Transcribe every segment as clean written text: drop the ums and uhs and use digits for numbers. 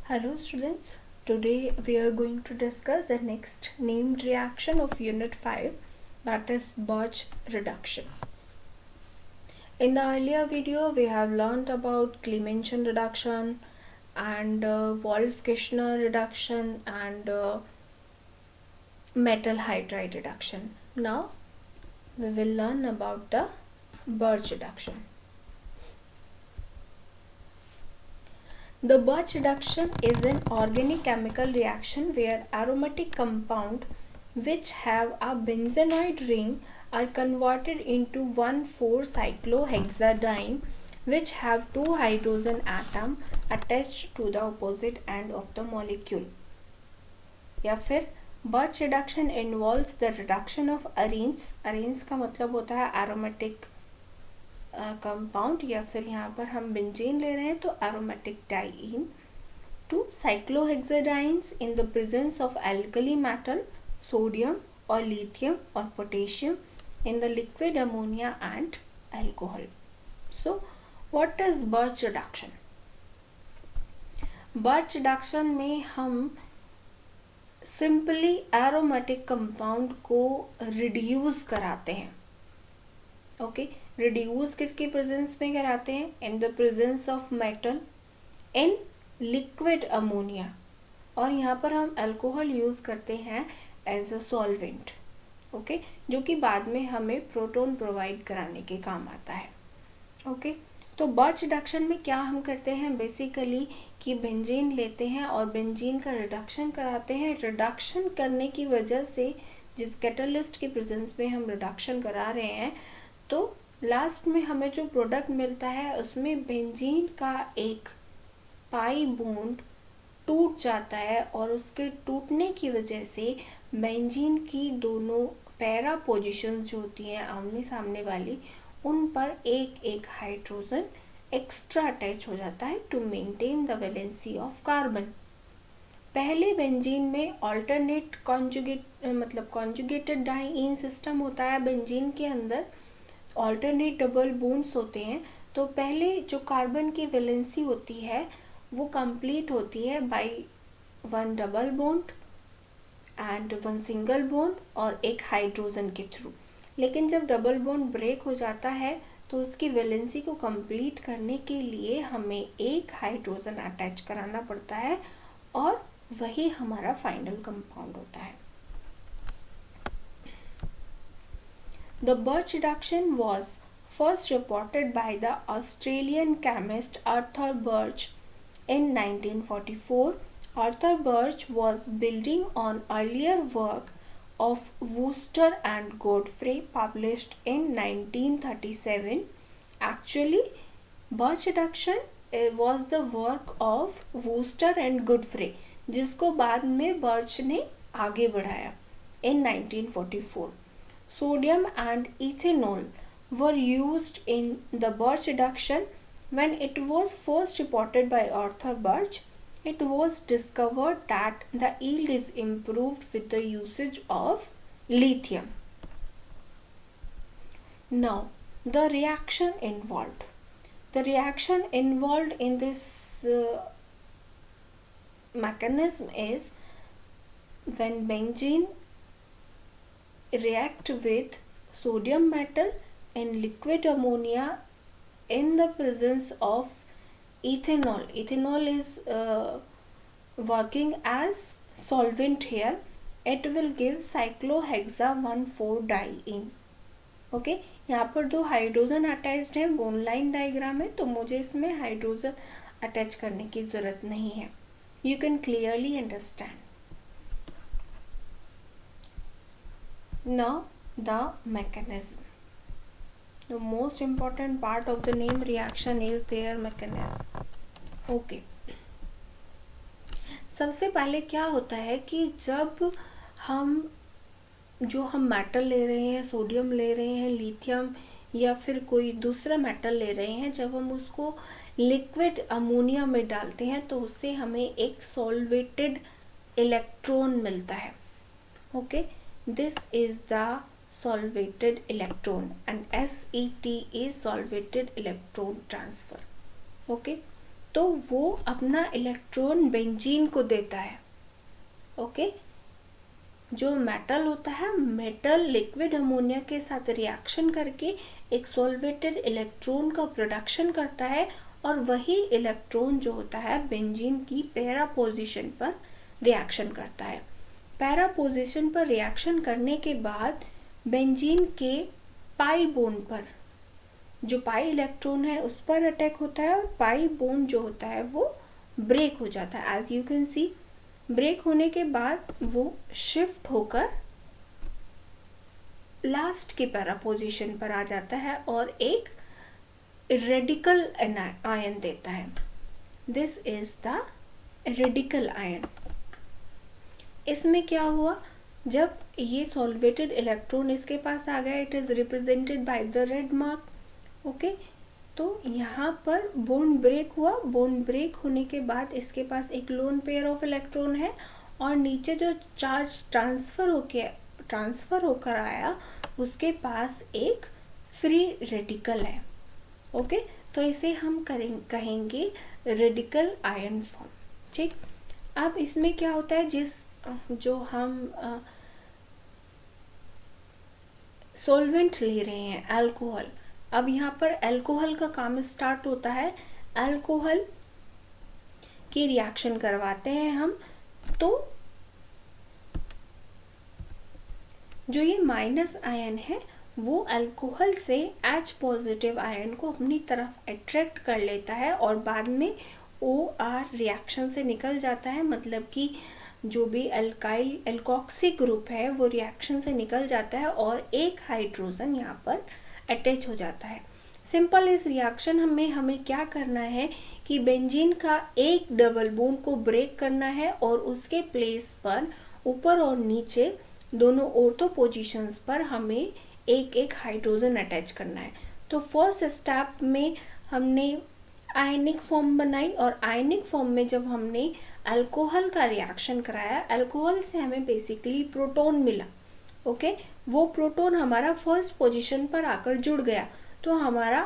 Hello students, today we are going to discuss the next named reaction of unit 5, that is Birch reduction. In the earlier video we have learnt about Clemenson reduction and Wolff-Kishner reduction and metal hydride reduction. Now we will learn about the Birch reduction. The Birch reduction is an organic chemical reaction where aromatic compound which have a benzenoid ring are converted into 1,4-cyclohexadiene which have two hydrogen atom attached to the opposite end of the molecule. या फिर Birch reduction involves the reduction of arenes. Arenes का मतलब होता है aromatic compound या फिर यहाँ पर हम बेंजीन ले रहे हैं तो aromatic diene to cyclohexadienes in the presence of alkali metal sodium और लिथियम और potassium in the liquid ammonia and alcohol. So what is Birch reduction? Birch reduction में हम सिंपली एरोमेटिक कंपाउंड को रिड्यूस कराते हैं. ओके, रिड्यूस किसकी presence में कराते हैं? In the presence of metal in liquid ammonia. और यहाँ पर हम अल्कोहल यूज करते हैं एज अ सॉल्वेंट. ओके, जो कि बाद में हमें प्रोटॉन प्रोवाइड कराने के काम आता है. ओके, तो बर्च रिडक्शन में क्या हम करते हैं बेसिकली कि बेंजीन लेते हैं और बेंजीन का रिडक्शन कराते हैं. रिडक्शन करने की वजह से जिस कैटलिस्ट की प्रेजेंस में हम रिडक्शन करा रहे हैं तो लास्ट में हमें जो प्रोडक्ट मिलता है उसमें बेंजीन का एक पाई बॉन्ड टूट जाता है और उसके टूटने की वजह से बेंजीन की दोनों पैरा पोजीशंस जो होती हैं आमने सामने वाली उन पर एक एक हाइड्रोजन एक्स्ट्रा अटैच हो जाता है to maintain the valency of carbon. पहले बेंजीन में ऑल्टरनेट कॉन्जुगेटेड डाइईन सिस्टम होता है. बेंजीन के अंदर ऑल्टरनेट डबल बॉन्ड्स होते हैं. तो पहले जो कार्बन की वैलेंसी होती है वो कंप्लीट होती है by one double bond and one single bond और एक हाइड्रोजन के थ्रू. लेकिन जब डबल बॉन्ड ब्रेक हो जाता है तो उसकी वैलेंसी को कंप्लीट करने के लिए हमें एक हाइड्रोजन अटैच कराना पड़ता है और वही हमारा फाइनल कंपाउंड होता है. The Birch reduction was first reported by the Australian chemist Arthur Birch in 1944. Arthur Birch was building on earlier work of Wooster and Godfrey published in 1937. Actually, Birch reduction was the work of Wooster and Godfrey, जिसको बाद में birch ने आगे बढ़ाया in 1944. Sodium and ethanol were used in the Birch reduction. When it was first reported by Arthur Birch, it was discovered that the yield is improved with the usage of lithium. Now, the reaction involved. The reaction involved in this mechanism is when benzene react with sodium metal and liquid ammonia in the presence of ethanol. Ethanol is working as solvent here. It will give cyclohexa 1,4-diene. Okay, यहाँ पर दो hydrogen attached है. Bone line diagram है तो मुझे इसमें hydrogen attach करने की जरूरत नहीं है. You can clearly understand. Now the mechanism. The most important part of the name reaction is their mechanism. Okay. सबसे पहले क्या होता है कि जब हम मेटल ले रहे हैं, सोडियम ले रहे हैं, लिथियम या फिर कोई दूसरा मेटल ले रहे हैं, जब हम उसको लिक्विड अमोनिया में डालते हैं तो उससे हमें एक सॉल्वेटेड इलेक्ट्रॉन मिलता है. Okay, this is the solvated electron and SET is solvated electron transfer. Okay, तो वो अपना इलेक्ट्रॉन बेंजीन को देता है। ओके, जो मेटल होता है, मेटल लिक्विड अमोनिया के साथ रिएक्शन करके एक सॉल्वेटेड इलेक्ट्रॉन का प्रोडक्शन करता है, और वही इलेक्ट्रॉन जो होता है बेंजीन की पैरा पोजीशन पर रिएक्शन करता है। पैरा पोजीशन पर रिएक्शन करने के बाद बेंजीन के पाई बोन पर, जो पाई इलेक्ट्रॉन है उस पर अटैक होता है, और पाई बोन जो होता है वो ब्रेक हो जाता है। As you can see, break होने के बाद वो शिफ्ट होकर लास्ट के पैरा पोजीशन पर आ जाता है और एक रेडिकल आयन देता है। This is the radical ion. इसमें क्या हुआ, जब ये सॉल्वेटेड इलेक्ट्रॉन इसके पास आ गया, it is represented by the red mark. Okay, तो यहाँ पर बोन ब्रेक हुआ। बोन ब्रेक होने के बाद इसके पास एक लोन पेयर ऑफ इलेक्ट्रॉन है, और नीचे जो चार्ज ट्रांसफर होकर आया उसके पास एक फ्री रेडिकल है। ओके, तो इसे हम कहेंगे रेडिकल आयन फॉर्म। ठीक, अब इसमें क्या होता है, जो हम सॉल्वेंट ले रहे हैं अल्कोहल, अब यहाँ पर अल्कोहल का काम स्टार्ट होता है। अल्कोहल की रिएक्शन करवाते हैं हम, तो जो ये माइनस आयन है वो अल्कोहल से H पॉजिटिव आयन को अपनी तरफ अट्रैक्ट कर लेता है, और बाद में OR रिएक्शन से निकल जाता है। मतलब कि जो भी अल्काइल एल्कोक्सी ग्रुप है वो रिएक्शन से निकल जाता है, और एक हाइड्रोजन यहाँ पर अटैच हो जाता है। सिंपल इस रिएक्शन में हमें क्या करना है कि बेंजीन का एक डबल बॉन्ड को ब्रेक करना है, और उसके प्लेस पर ऊपर और नीचे दोनों ऑर्थो पोजीशंस पर हमें एक एक हाइड्रोजन अटैच करना है। तो फर्स्ट स्टेप में हमने आयनिक फॉर्म बनाई, और आयनिक फॉर्म में जब हमने अल्कोहल का रिएक्शन कराया, अल्कोहल से हमें बेसिकली प्रोटॉन मिला। ओके, वो प्रोटॉन हमारा फर्स्ट पोजीशन पर आकर जुड़ गया, तो हमारा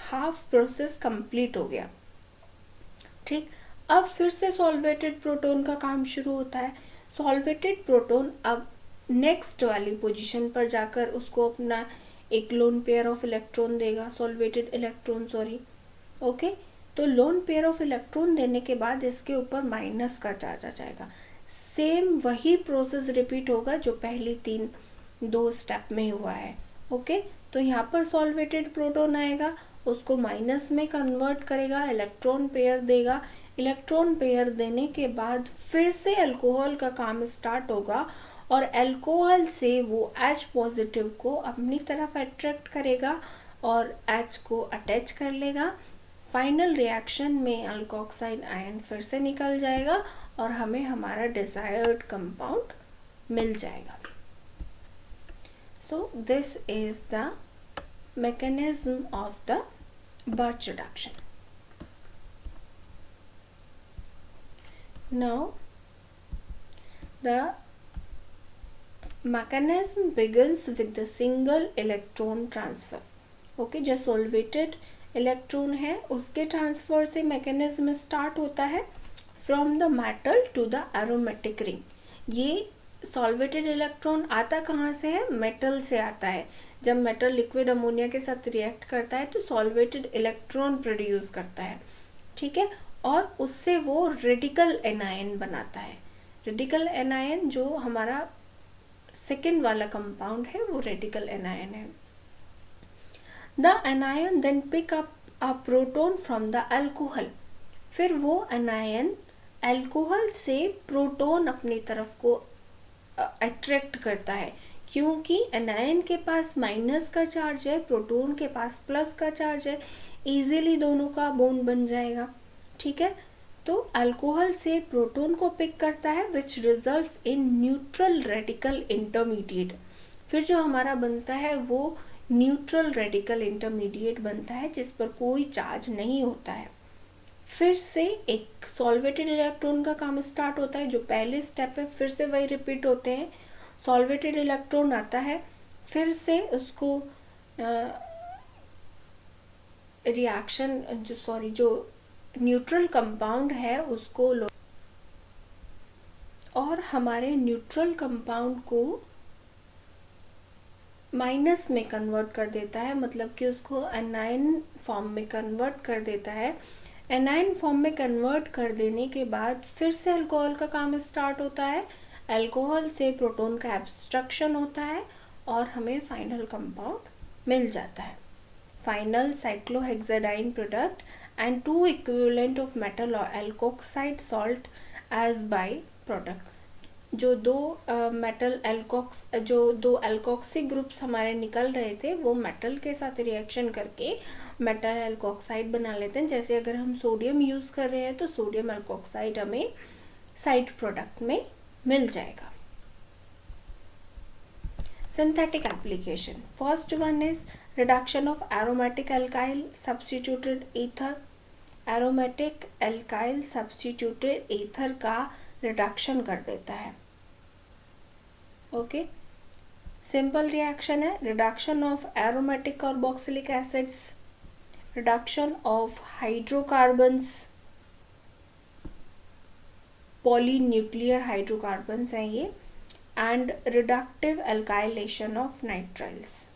हाफ प्रोसेस कंप्लीट हो गया। ठीक, अब फिर से सॉल्वेटेड प्रोटॉन का काम शुरू होता है। सॉल्वेटेड प्रोटॉन अब नेक्स्ट वाली पोजीशन पर जाकर उसको अपना एक लोन पेयर ऑफ इलेक्ट्रॉन देगा, सॉल्वेटेड इलेक्ट्रॉन सॉरी। ओके, तो लोन पेयर ऑफ इलेक्ट्रॉन देने के बाद इसके ऊपर माइनस का चार्ज आ जाएगा। सेम वही प्रोसेस रिपीट होगा जो पहली दो स्टेप में हुआ है। ओके, तो यहाँ पर सॉल्वेटेड प्रोटॉन आएगा, उसको माइनस में कन्वर्ट करेगा, इलेक्ट्रॉन पेयर देगा। इलेक्ट्रॉन पेयर देने के बाद फिर से अल्कोहल का काम स्टार्ट होगा, और अल्कोहल से वो H पॉजिटिव को अपनी तरफ अट्रैक्ट करेगा और H को अटैच कर लेगा। फाइनल रिएक्शन में अल्कोक्साइड आयन फिर से निकल जाएगा, और हमें हमारा डिजायर्ड कंपाउंड मिल जाएगा। So this is the mechanism of the Birch reduction. Now the mechanism begins with the single electron transfer. Okay, जो solvated इलेक्ट्रॉन है उसके ट्रांसफर से मैकेनिज्म स्टार्ट होता है from the metal to the aromatic ring. ये solvated electron आता कहाँ से है, मेटल से आता है। जब मेटल लिक्विड अमोनिया के साथ रिएक्ट करता है तो सॉल्वेटेड इलेक्ट्रॉन प्रोड्यूस करता है। ठीक है, और उससे वो रेडिकल एनायन बनाता है। रेडिकल एनायन जो हमारा सेकेंड वाला कंपाउंड है वो रेडिकल एनायन है। The anion then pick up a proton from the alcohol. फिर वो एनायन अल्कोहल से प्रोटॉन अपनी तरफ को अट्रैक्ट करता है, क्योंकि एनायन के पास माइनस का चार्ज है, प्रोटॉन के पास प्लस का चार्ज है, इजीली दोनों का बॉन्ड बन जाएगा। ठीक है, तो अल्कोहल से प्रोटॉन को पिक करता है which results in neutral radical intermediate. फिर जो हमारा बनता है वो न्यूट्रल रेडिकल इंटरमीडिएट बनता है जिस पर कोई चार्ज नहीं होता है। फिर से एक सॉल्वेटेड इलेक्ट्रॉन का काम स्टार्ट होता है, जो पहले स्टेप है फिर से वही रिपीट होते हैं। सॉल्वेटेड इलेक्ट्रॉन आता है, फिर से उसको रिएक्शन जो न्यूट्रल कंपाउंड है उसको और हमारे न्यूट्रल कंपाउंड को माइनस में कन्वर्ट कर देता है, मतलब कि उसको एनाइन फॉर्म में कन्वर्ट कर देता है। एनाइन फॉर्म में कन्वर्ट कर देने के बाद फिर से अल्कोहल का काम स्टार्ट होता है। अल्कोहल से प्रोटॉन का एब्स्ट्रक्शन होता है और हमें फाइनल कंपाउंड मिल जाता है, final cyclohexadiene product and 2 equivalent of metal और alkoxide salt as byproduct. जो दो एल्कोक्सी ग्रुप्स हमारे निकल रहे थे वो मेटल के साथ रिएक्शन करके मेटल एल्कोक्साइड बना लेते हैं। जैसे अगर हम सोडियम यूज़ कर रहे हैं तो सोडियम एल्कोक्साइड हमें साइड प्रोडक्ट में मिल जाएगा। Synthetic application, first one is reduction of aromatic alkyl substituted ether. Aromatic alkyl substituted ether का रिडक्शन कर देता है। ओके, सिंपल रिएक्शन है, reduction of aromatic carboxylic acids, reduction of hydrocarbons, polynuclear hydrocarbons हैं ये, and reductive alkylation of nitriles.